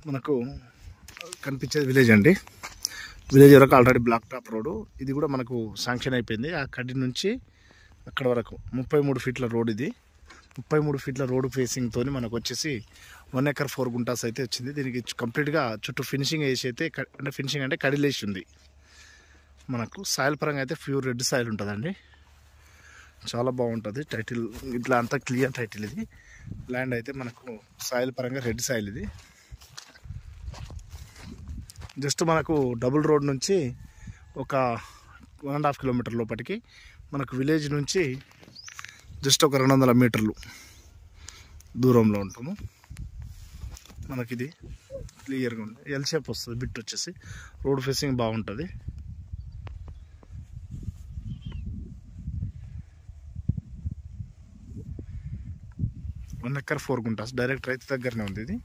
మనకు కనిపించేది విలేజ్ అండి. విలేజ్ వరకు ఆల్రెడీ బ్లాక్ టాప్ రోడ్. ఇది కూడా మనకు శాంక్షన్ అయిపోయింది. ఆ కడి నుంచి అక్కడ వరకు 33 ఫీట్ల రోడ్. ఇది 33 ఫీట్ల రోడ్ ఫేసింగ్తో మనకు వచ్చేసి 1 ఎకర్ 4 గుంటాస్ అయితే వచ్చింది. దీనికి కంప్లీట్గా చుట్టూ ఫినిషింగ్ వేసి అయితే, అంటే ఫినిషింగ్ అంటే కడిలేసి ఉంది. మనకు సాయిల్ పరంగా అయితే ప్యూర్ రెడ్ సాయిల్ ఉంటుందండి. చాలా బాగుంటుంది. టైటిల్ ఇట్లా అంతా క్లియర్ టైటిల్. ఇది ల్యాండ్ అయితే మనకు సాయిల్ పరంగా రెడ్ సాయిల్. ఇది జస్ట్ మనకు డబుల్ రోడ్ నుంచి ఒక 1.5 కిలోమీటర్ లోపలికి, మనకు విలేజ్ నుంచి జస్ట్ ఒక 200 మీటర్లు దూరంలో ఉంటాము. మనకి ఇది క్లియర్గా ఉంది. ఎల్ షేప్ వస్తుంది. బిట్ వచ్చేసి రోడ్ ఫేసింగ్ బాగుంటుంది. వన్ ఎకర్ 4 గుంటాస్ డైరెక్ట్ రైతు దగ్గరనే ఉంది ఇది.